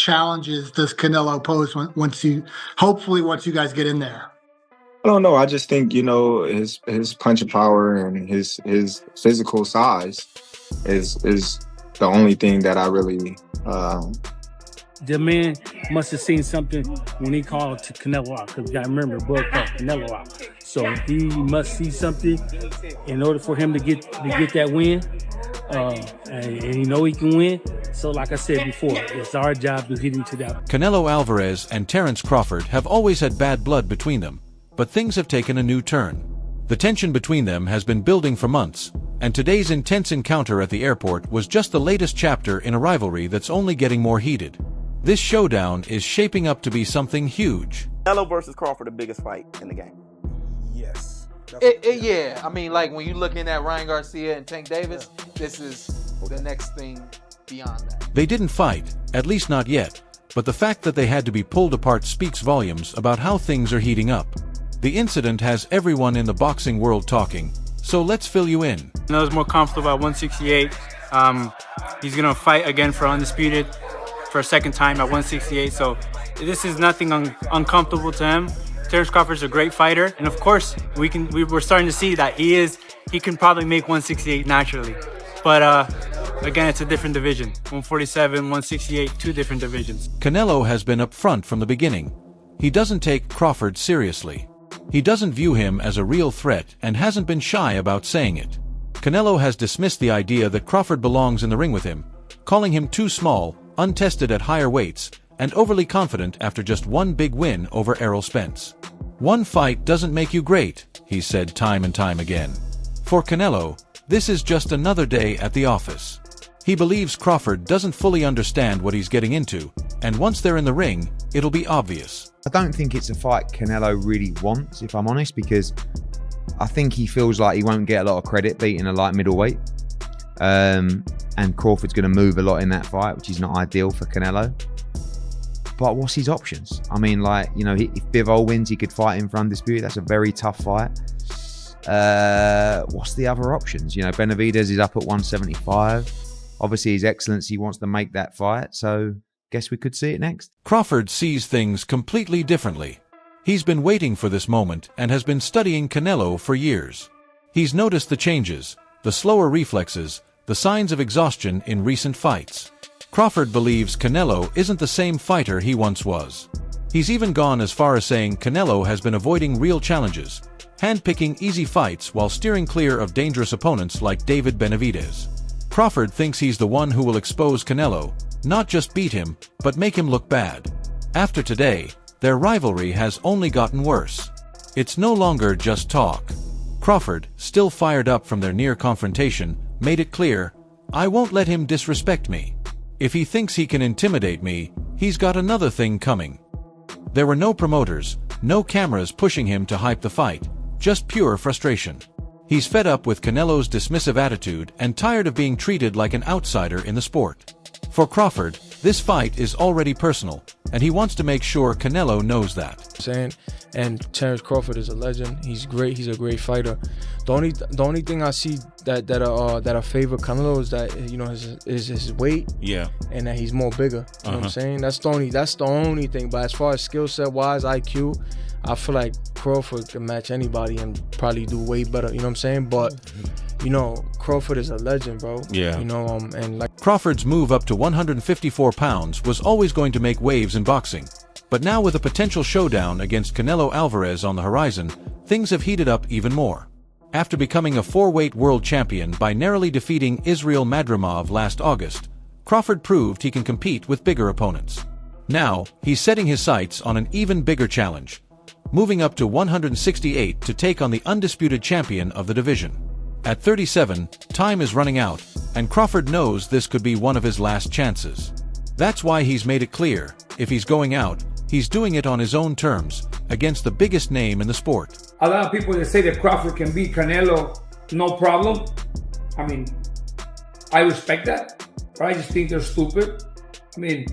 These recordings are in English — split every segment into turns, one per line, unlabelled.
challenges does Canelo pose once you guys get in there?
I don't know. I just think, his punching power and his physical size is the only thing that I really
The man must have seen something when he called to Canelo out, because you got to remember, Bud called Canelo out. So he must see something in order for him to get that win, and he can win. So like I said before, it's our job to get into that.
Canelo Alvarez and Terence Crawford have always had bad blood between them, but things have taken a new turn. The tension between them has been building for months, and today's intense encounter at the airport was just the latest chapter in a rivalry that's only getting more heated. This showdown is shaping up to be something huge.
Canelo versus Crawford, the biggest fight in the game.
Yes.
Yeah. I mean, like when you're looking at Ryan Garcia and Tank Davis, this is the next thing beyond that.
They didn't fight, at least not yet, but the fact that they had to be pulled apart speaks volumes about how things are heating up. The incident has everyone in the boxing world talking, so let's fill you in.
Canelo's more comfortable at 168. He's going to fight again for undisputed for a second time at 168, so this is nothing uncomfortable to him. Terence Crawford's a great fighter, and of course we're starting to see that he can probably make 168 naturally, but again, it's a different division. 147, 168, two different divisions.
Canelo has been up front from the beginning. He doesn't take Crawford seriously. He doesn't view him as a real threat and hasn't been shy about saying it. Canelo has dismissed the idea that Crawford belongs in the ring with him, calling him too small, untested at higher weights, and overly confident after just one big win over Errol Spence. One fight doesn't make you great, he's said time and time again. For Canelo, this is just another day at the office. He believes Crawford doesn't fully understand what he's getting into, and once they're in the ring, it'll be obvious.
I don't think it's a fight Canelo really wants, if I'm honest, because I think he feels like he won't get a lot of credit beating a light middleweight. And Crawford's going to move a lot in that fight, which is not ideal for Canelo. But what's his options? I mean, if Bivol wins, he could fight him for undisputed. That's a very tough fight. What's the other options? Benavidez is up at 175. Obviously, His Excellency wants to make that fight, so guess we could see it next.
Crawford sees things completely differently. He's been waiting for this moment and has been studying Canelo for years. He's noticed the changes, the slower reflexes, the signs of exhaustion in recent fights. Crawford believes Canelo isn't the same fighter he once was. He's even gone as far as saying Canelo has been avoiding real challenges, handpicking easy fights while steering clear of dangerous opponents like David Benavidez. Crawford thinks he's the one who will expose Canelo, not just beat him, but make him look bad. After today, their rivalry has only gotten worse. It's no longer just talk. Crawford, still fired up from their near confrontation, made it clear, "I won't let him disrespect me. If he thinks he can intimidate me, he's got another thing coming." There were no promoters, no cameras pushing him to hype the fight, just pure frustration. He's fed up with Canelo's dismissive attitude and tired of being treated like an outsider in the sport. For Crawford, this fight is already personal, and he wants to make sure Canelo knows that.
And Terence Crawford is a legend. He's great. He's a great fighter. The only thing I see that I favor Canelo is that his weight.
Yeah.
And that he's more bigger. You know what I'm saying? That's the only thing. But as far as skill set wise, IQ, I feel like Crawford can match anybody and probably do way better. You know what I'm saying? But Crawford is a legend, bro.
Yeah.
And like
Crawford's move up to 154 pounds was always going to make waves in boxing. But now with a potential showdown against Canelo Alvarez on the horizon, things have heated up even more. After becoming a four-weight world champion by narrowly defeating Israil Madrimov last August, Crawford proved he can compete with bigger opponents. Now, he's setting his sights on an even bigger challenge, moving up to 168 to take on the undisputed champion of the division. At 37, time is running out, and Crawford knows this could be one of his last chances. That's why he's made it clear, if he's going out, he's doing it on his own terms, against the biggest name in the sport.
A lot of people that say that Crawford can beat Canelo, no problem. I mean, I respect that, but I just think they're stupid. I mean,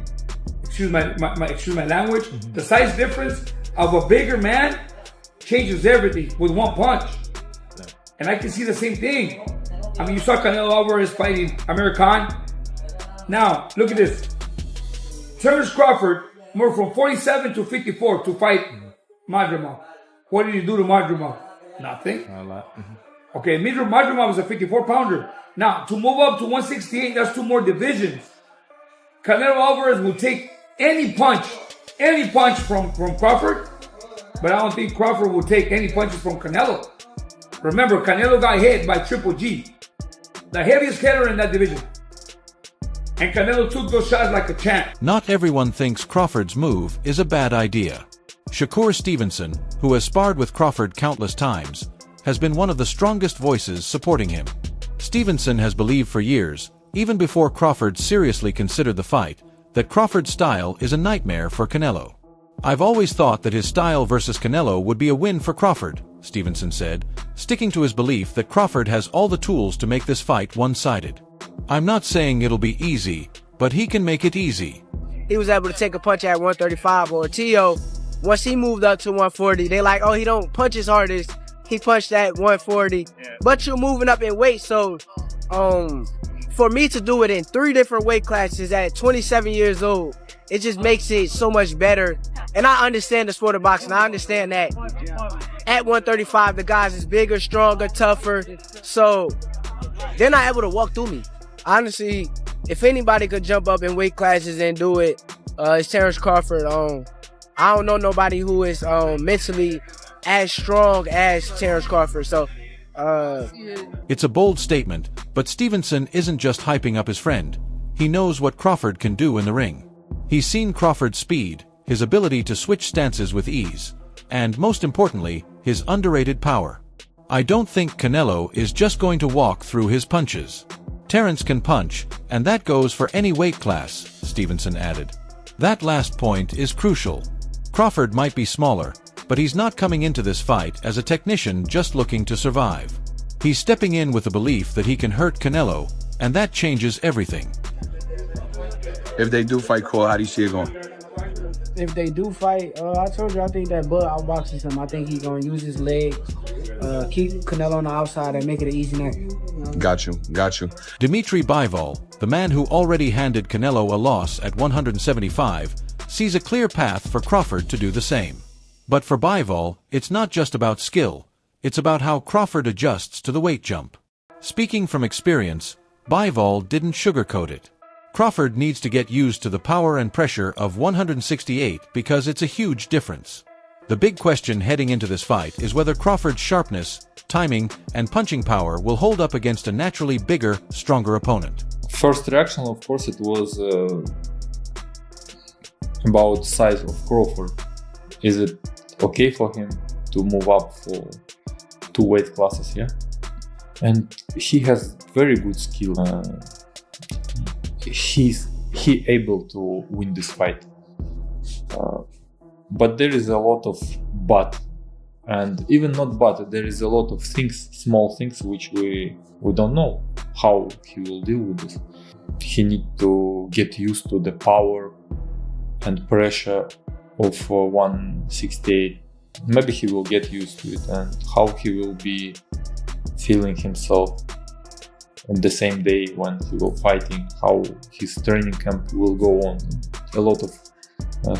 excuse my language. The size difference of a bigger man changes everything with one punch. And I can see the same thing. I mean, you saw Canelo Alvarez fighting Amir Khan. Now, look at this. Terence Crawford moved from 47 to 54 to fight Madrimov. What did he do to Madrimov? Nothing. Okay, Madrimov was a 54-pounder. Now, to move up to 168, that's 2 more divisions. Canelo Alvarez will take any punch from Crawford, but I don't think Crawford will take any punches from Canelo. Remember, Canelo got hit by Triple G, the heaviest hitter in that division. And Canelo took those shots like a champ.
Not everyone thinks Crawford's move is a bad idea. Shakur Stevenson, who has sparred with Crawford countless times, has been one of the strongest voices supporting him. Stevenson has believed for years, even before Crawford seriously considered the fight, that Crawford's style is a nightmare for Canelo. "I've always thought that his style versus Canelo would be a win for Crawford," Stevenson said, sticking to his belief that Crawford has all the tools to make this fight one-sided. "I'm not saying it'll be easy, but he can make it easy."
He was able to take a punch at 135, or Tio, once he moved up to 140, they like, oh, he don't punch as hard as he punched at 140. But you're moving up in weight, so for me to do it in 3 different weight classes at 27 years old, it just makes it so much better. And I understand the sport of boxing. I understand that at 135, the guys is bigger, stronger, tougher. So they're not able to walk through me. Honestly, if anybody could jump up in weight classes and do it, it's Terence Crawford. I don't know nobody who is mentally as strong as Terence Crawford. So
it's a bold statement, but Stevenson isn't just hyping up his friend. He knows what Crawford can do in the ring. He's seen Crawford's speed, his ability to switch stances with ease, and most importantly, his underrated power. "I don't think Canelo is just going to walk through his punches. Terence can punch, and that goes for any weight class," Stevenson added. That last point is crucial. Crawford might be smaller, but he's not coming into this fight as a technician just looking to survive. He's stepping in with the belief that he can hurt Canelo, and that changes everything.
If they do fight, Cole, how do you see it going?
if they do fight, I told you I think that Bud outboxes him. I think he's gonna use his legs, keep Canelo on the outside, and make it an easy night.
Got you.
Dimitri Bivol, the man who already handed Canelo a loss at 175, sees a clear path for Crawford to do the same. But for Bivol, it's not just about skill, it's about how Crawford adjusts to the weight jump. Speaking from experience, Bivol didn't sugarcoat it. Crawford needs to get used to the power and pressure of 168 because it's a huge difference. The big question heading into this fight is whether Crawford's sharpness, timing, and punching power will hold up against a naturally bigger, stronger opponent.
First reaction, of course, it was about size of Crawford. Is it okay for him to move up for 2 weight classes here? And he has very good skill. He able to win this fight. But there is a lot of but, and even not but, there is a lot of things, small things, which we don't know how he will deal with this. He need to get used to the power and pressure of 168. Maybe he will get used to it, and how he will be feeling himself on the same day when he will fighting, how his training camp will go on, a lot of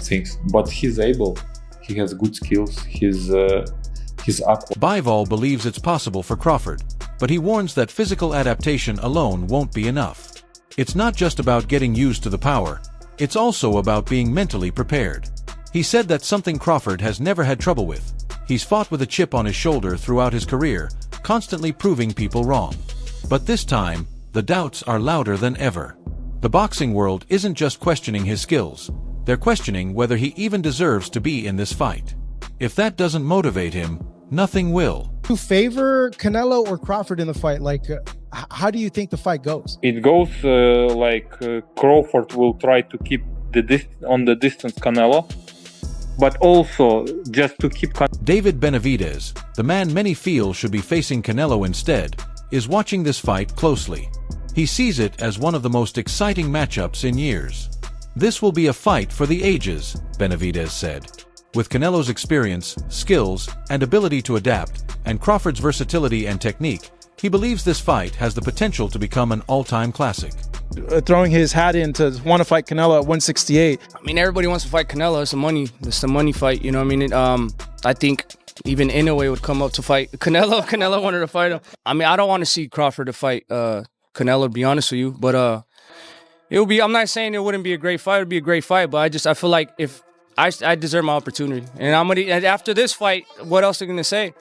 things. But he's able, he has good skills, he's aqua.
Bivol believes it's possible for Crawford, but he warns that physical adaptation alone won't be enough. It's not just about getting used to the power, it's also about being mentally prepared. He said that's something Crawford has never had trouble with. He's fought with a chip on his shoulder throughout his career, constantly proving people wrong. But this time, the doubts are louder than ever. The boxing world isn't just questioning his skills, they're questioning whether he even deserves to be in this fight. If that doesn't motivate him, nothing will.
Do you favor Canelo or Crawford in the fight? Like, how do you think the fight goes?
It goes Crawford will try to keep on the distance Canelo, but also just to keep...
David Benavidez, the man many feel should be facing Canelo instead, is watching this fight closely. He sees it as one of the most exciting matchups in years. This will be a fight for the ages, Benavidez said. With Canelo's experience, skills, and ability to adapt, and Crawford's versatility and technique, he believes this fight has the potential to become an all-time classic.
throwing his hat in to want to fight Canelo at 168?
I mean, everybody wants to fight Canelo. It's the money fight. You know what I mean? I think even Inoue would come up to fight Canelo. Canelo wanted to fight him. I mean, I don't want to see Crawford to fight Canelo, to be honest with you. But it would be. I'm not saying it wouldn't be a great fight. It'd be a great fight. But I feel like if I deserve my opportunity, and after this fight, what else are you gonna say?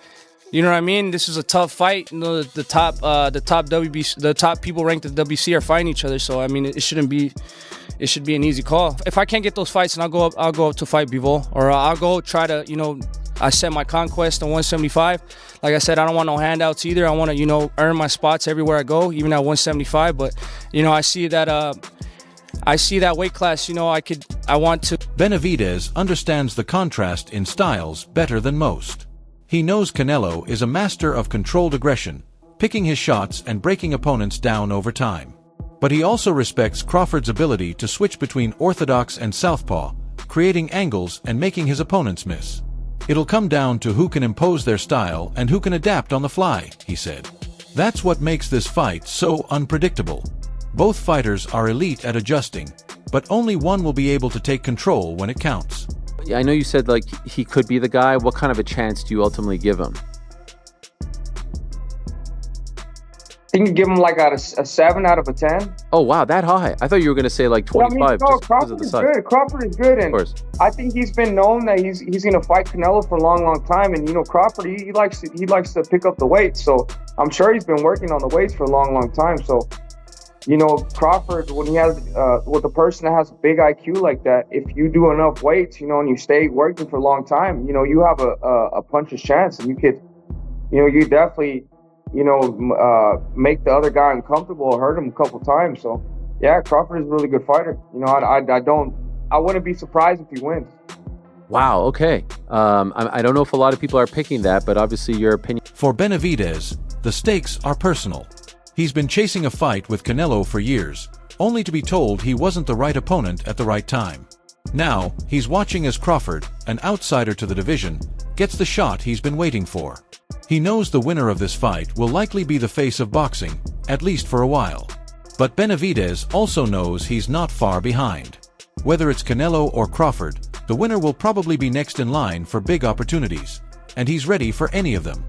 You know what I mean? This is a tough fight. You know, the top WBC, the top people ranked at WBC are fighting each other. So I mean, it should be an easy call. If I can't get those fights, then I'll go up to fight Bivol, or I'll go try to, you know, I set my conquest on 175. Like I said, I don't want no handouts either. I want to, you know, earn my spots everywhere I go, even at 175. But you know, I see that weight class. You know, I want to.
Benavidez understands the contrast in styles better than most. He knows Canelo is a master of controlled aggression, picking his shots and breaking opponents down over time. But he also respects Crawford's ability to switch between orthodox and southpaw, creating angles and making his opponents miss. It'll come down to who can impose their style and who can adapt on the fly, he said. That's what makes this fight so unpredictable. Both fighters are elite at adjusting, but only one will be able to take control when it counts.
I know you said like he could be the guy. What kind of a chance do you ultimately give him?
I think you give him like a 7 out of a 10.
Oh wow, that high! I thought you were going to say like 25.
I mean, no,
just because of the size.
Good. Crawford is good, and
of course.
I think he's been known that he's going to fight Canelo for a long time. And you know, Crawford he likes to pick up the weight, so I'm sure he's been working on the weights for a long time. So, you know, Crawford, when he has with a person that has a big IQ like that, if you do enough weights, you know, and you stay working for a long time, you know, you have a puncher's chance, and you could, you know, you definitely, you know, make the other guy uncomfortable or hurt him a couple times. So, yeah, Crawford is a really good fighter. You know, I wouldn't be surprised if he wins.
Wow. Okay. I don't know if a lot of people are picking that, but obviously your opinion.
For Benavidez, the stakes are personal. He's been chasing a fight with Canelo for years, only to be told he wasn't the right opponent at the right time. Now, he's watching as Crawford, an outsider to the division, gets the shot he's been waiting for. He knows the winner of this fight will likely be the face of boxing, at least for a while. But Benavidez also knows he's not far behind. Whether it's Canelo or Crawford, the winner will probably be next in line for big opportunities, and he's ready for any of them.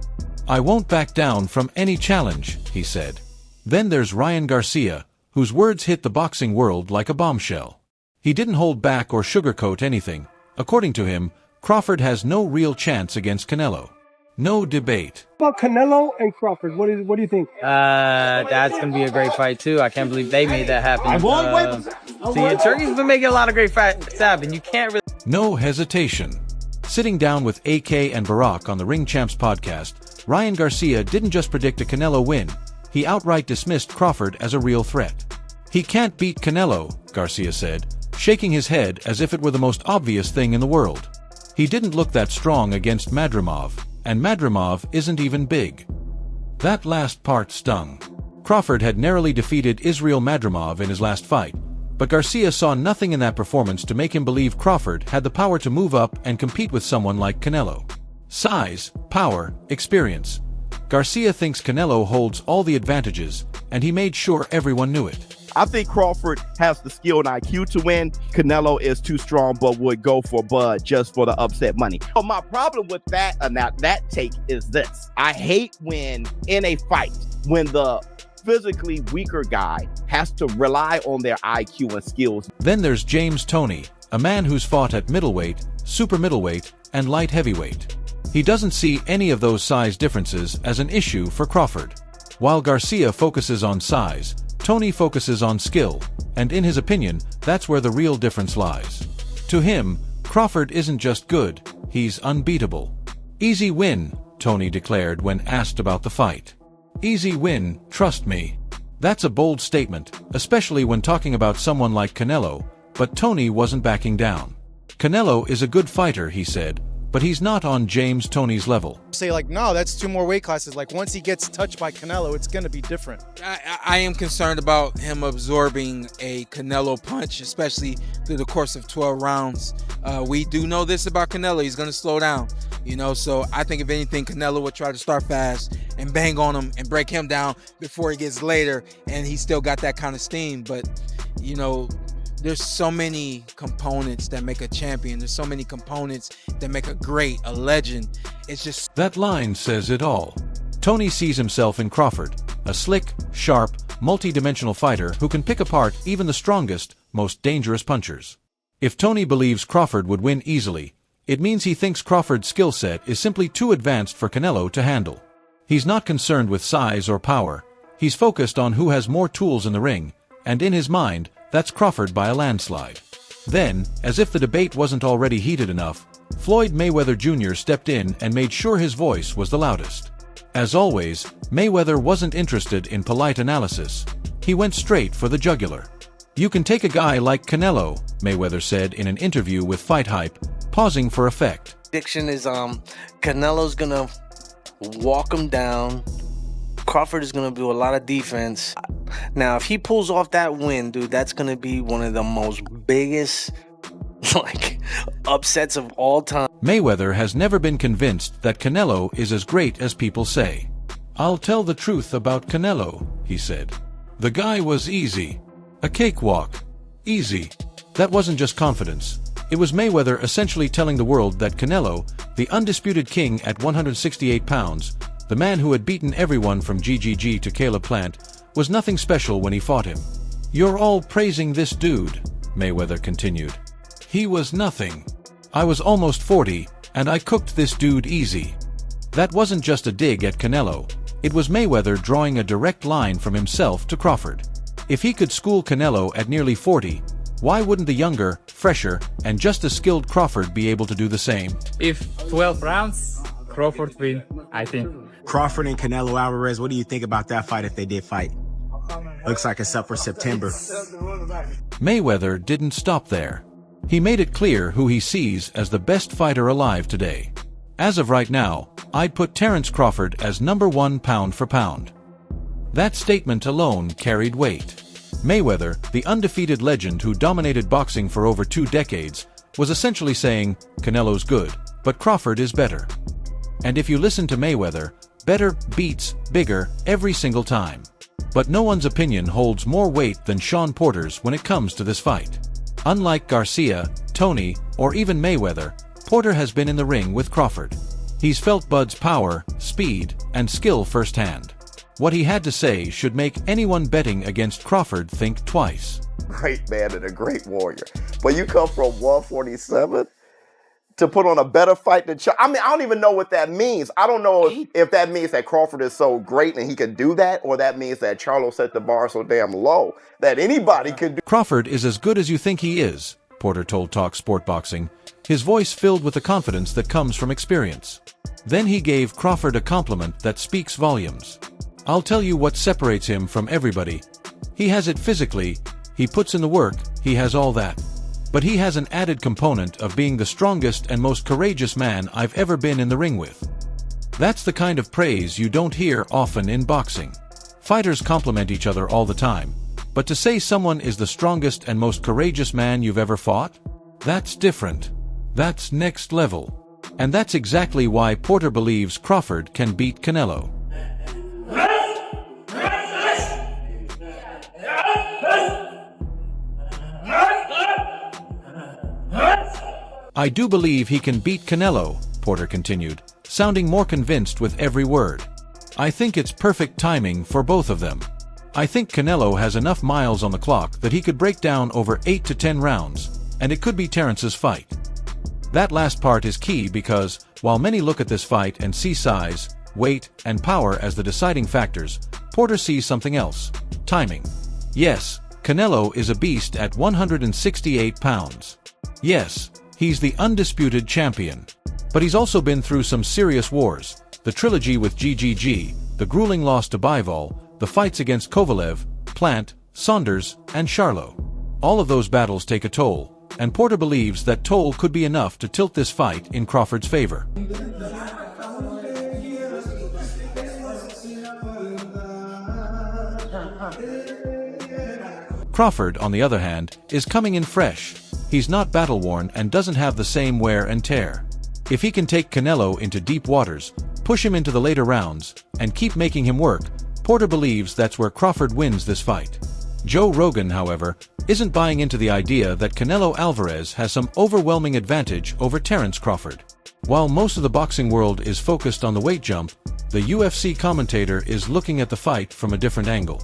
"I won't back down from any challenge," he said. Then there's Ryan Garcia, whose words hit the boxing world like a bombshell. He didn't hold back or sugarcoat anything. According to him, Crawford has no real chance against Canelo. No debate.
About Canelo and Crawford, what do you think?
That's gonna be a great fight too. I can't believe they made that happen. Turkey's been making a lot of great fights happen. You can't really.
No hesitation. Sitting down with AK and Barack on the Ring Champs podcast, Ryan Garcia didn't just predict a Canelo win. He outright dismissed Crawford as a real threat. "He can't beat Canelo," Garcia said, shaking his head as if it were the most obvious thing in the world. He didn't look that strong against Madrimov, and Madrimov isn't even big. That last part stung. Crawford had narrowly defeated Israel Madrimov in his last fight, but Garcia saw nothing in that performance to make him believe Crawford had the power to move up and compete with someone like Canelo. Size, power, experience. Garcia thinks Canelo holds all the advantages, and he made sure everyone knew it.
I think Crawford has the skill and IQ to win. Canelo is too strong, but would go for Bud just for the upset money. So my problem with that take is this. I hate when in a fight, when the physically weaker guy has to rely on their IQ and skills.
Then there's James Toney, a man who's fought at middleweight, super middleweight, and light heavyweight. He doesn't see any of those size differences as an issue for Crawford. While Garcia focuses on size, Toney focuses on skill, and in his opinion, that's where the real difference lies. To him, Crawford isn't just good, he's unbeatable. "Easy win," Toney declared when asked about the fight. "Easy win, trust me." That's a bold statement, especially when talking about someone like Canelo, but Toney wasn't backing down. "Canelo is a good fighter," he said, but he's not on James Toney's level.
Say like, no, that's 2 more weight classes. Like once he gets touched by Canelo, it's going to be different.
I am concerned about him absorbing a Canelo punch, especially through the course of 12 rounds. We do know this about Canelo. He's going to slow down.
You know, so I think if anything, Canelo would try to start fast and bang on him and break him down before he gets later, and he still got that kind of steam. But, you know, there's so many components that make a champion. There's so many components that make a great, a legend. It's just...
That line says it all. Tony sees himself in Crawford, a slick, sharp, multi-dimensional fighter who can pick apart even the strongest, most dangerous punchers. If Tony believes Crawford would win easily, it means he thinks Crawford's skill set is simply too advanced for Canelo to handle. He's not concerned with size or power. He's focused on who has more tools in the ring, and in his mind, that's Crawford by a landslide. Then, as if the debate wasn't already heated enough, Floyd Mayweather Jr. stepped in and made sure his voice was the loudest. As always, Mayweather wasn't interested in polite analysis. He went straight for the jugular. "You can take a guy like Canelo," Mayweather said in an interview with Fight Hype, pausing for effect.
Prediction is Canelo's gonna walk him down. Crawford is gonna do a lot of defense. Now, if he pulls off that win, dude, that's gonna be one of the most biggest upsets of all time.
Mayweather has never been convinced that Canelo is as great as people say. "I'll tell the truth about Canelo," he said. "The guy was easy. A cakewalk. Easy." That wasn't just confidence. It was Mayweather essentially telling the world that Canelo, the undisputed king at 168 pounds, the man who had beaten everyone from GGG to Caleb Plant, was nothing special when he fought him. "You're all praising this dude," Mayweather continued. "He was nothing. I was almost 40, and I cooked this dude easy." That wasn't just a dig at Canelo. It was Mayweather drawing a direct line from himself to Crawford. If he could school Canelo at nearly 40, why wouldn't the younger, fresher, and just as skilled Crawford be able to do the same?
If 12 rounds, Crawford win, I think.
Crawford and Canelo Alvarez, what do you think about that fight if they did fight? Looks like it's up for September.
Mayweather didn't stop there. He made it clear who he sees as the best fighter alive today. "As of right now, I'd put Terence Crawford as #1 pound for pound." That statement alone carried weight. Mayweather, the undefeated legend who dominated boxing for over 2 decades, was essentially saying, Canelo's good, but Crawford is better. And if you listen to Mayweather, better beats bigger every single time. But no one's opinion holds more weight than Sean Porter's when it comes to this fight. Unlike Garcia, Tony, or even Mayweather, Porter has been in the ring with Crawford. He's felt Bud's power, speed, and skill firsthand. What he had to say should make anyone betting against Crawford think twice.
Great man and a great warrior. But you come from 147 to put on a better fight than I mean, I don't even know what that means. I don't know if that means that Crawford is so great and he can do that, or that means that Charlo set the bar so damn low that anybody could do.
Crawford is as good as you think he is, Porter told Talk Sport Boxing, his voice filled with the confidence that comes from experience. Then he gave Crawford a compliment that speaks volumes. "I'll tell you what separates him from everybody. He has it physically, he puts in the work, he has all that. But he has an added component of being the strongest and most courageous man I've ever been in the ring with." That's the kind of praise you don't hear often in boxing. Fighters compliment each other all the time, but to say someone is the strongest and most courageous man you've ever fought? That's different. That's next level. And that's exactly why Porter believes Crawford can beat Canelo. "I do believe he can beat Canelo," Porter continued, sounding more convinced with every word. "I think it's perfect timing for both of them. I think Canelo has enough miles on the clock that he could break down over 8 to 10 rounds, and it could be Terence's fight." That last part is key because, while many look at this fight and see size, weight, and power as the deciding factors, Porter sees something else: timing. Yes, Canelo is a beast at 168 pounds. Yes, he's the undisputed champion. But he's also been through some serious wars: the trilogy with GGG, the grueling loss to Bivol, the fights against Kovalev, Plant, Saunders, and Charlo. All of those battles take a toll, and Porter believes that toll could be enough to tilt this fight in Crawford's favor. Crawford, on the other hand, is coming in fresh. He's not battle-worn and doesn't have the same wear and tear. If he can take Canelo into deep waters, push him into the later rounds, and keep making him work, Porter believes that's where Crawford wins this fight. Joe Rogan, however, isn't buying into the idea that Canelo Alvarez has some overwhelming advantage over Terence Crawford. While most of the boxing world is focused on the weight jump, the UFC commentator is looking at the fight from a different angle.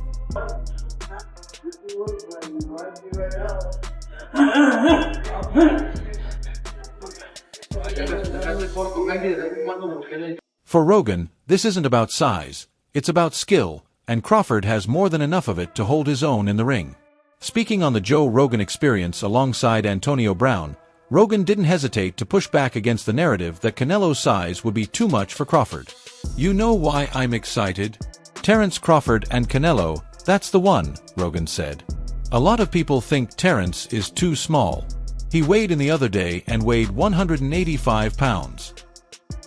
For Rogan, this isn't about size, it's about skill, and Crawford has more than enough of it to hold his own in the ring. Speaking on the Joe Rogan Experience alongside Antonio Brown, Rogan didn't hesitate to push back against the narrative that Canelo's size would be too much for Crawford. "You know why I'm excited? Terence Crawford and Canelo, that's the one," Rogan said. "A lot of people think Terence is too small. He weighed in the other day and weighed 185 pounds.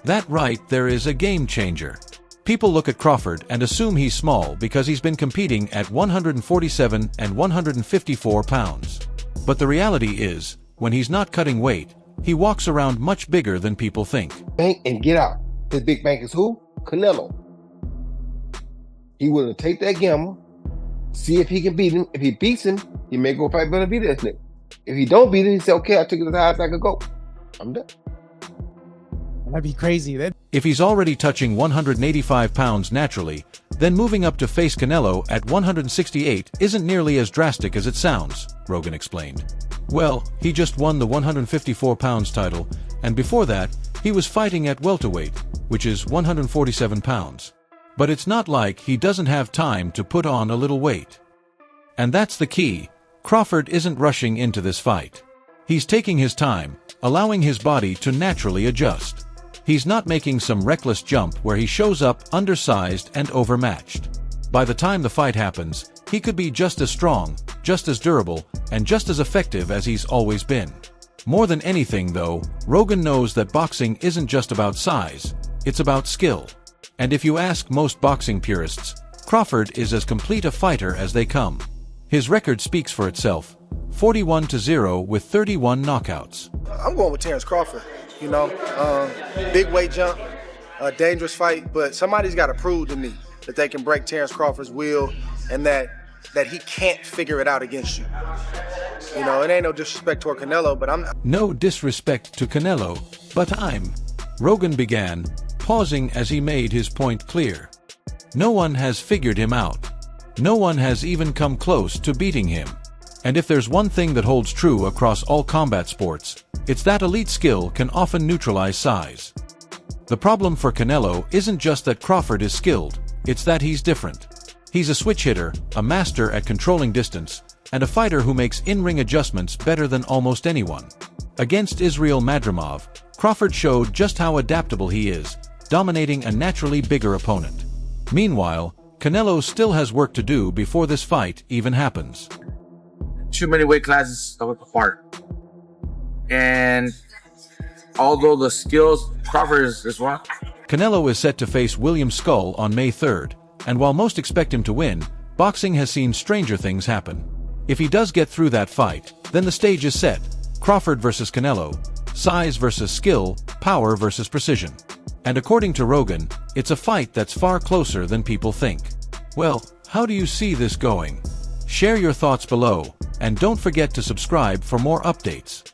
That right there is a game changer. People look at Crawford and assume he's small because he's been competing at 147 and 154 pounds. But the reality is, when he's not cutting weight, he walks around much bigger than people think."
Bank and get out. His big bank is who? Canelo. He willing to take that gamble, see if he can beat him. If he beats him, he may go fight Benavidez nigga. If he don't beat him, he say, "Okay, I took it as high as I could go. I'm done."
That'd be crazy.
If he's already touching 185 pounds naturally, then moving up to face Canelo at 168 isn't nearly as drastic as it sounds, Rogan explained. Well, he just won the 154 pounds title, and before that, he was fighting at welterweight, which is 147 pounds. But it's not like he doesn't have time to put on a little weight. And that's the key. Crawford isn't rushing into this fight. He's taking his time, allowing his body to naturally adjust. He's not making some reckless jump where he shows up undersized and overmatched. By the time the fight happens, he could be just as strong, just as durable, and just as effective as he's always been. More than anything, though, Rogan knows that boxing isn't just about size, it's about skill. And if you ask most boxing purists, Crawford is as complete a fighter as they come. His record speaks for itself, 41-0 with 31 knockouts.
I'm going with Terence Crawford. You know, big weight jump, a dangerous fight, but somebody's got to prove to me that they can break Terence Crawford's will and that he can't figure it out against you. You know, it ain't no disrespect toward Canelo, but I'm...
No disrespect to Canelo, but Rogan began, pausing as he made his point clear. No one has figured him out. No one has even come close to beating him. And if there's one thing that holds true across all combat sports, it's that elite skill can often neutralize size. The problem for Canelo isn't just that Crawford is skilled, it's that he's different. He's a switch hitter, a master at controlling distance, and a fighter who makes in-ring adjustments better than almost anyone. Against Israel Madrimov, Crawford showed just how adaptable he is, dominating a naturally bigger opponent. Meanwhile, Canelo still has work to do before this fight even happens.
Too many weight classes apart. And although the skills, Crawford is one.
Canelo is set to face William Skull on May 3rd, and while most expect him to win, boxing has seen stranger things happen. If he does get through that fight, then the stage is set. Crawford versus Canelo, size versus skill, power versus precision. And according to Rogan, it's a fight that's far closer than people think. Well, how do you see this going? Share your thoughts below, and don't forget to subscribe for more updates.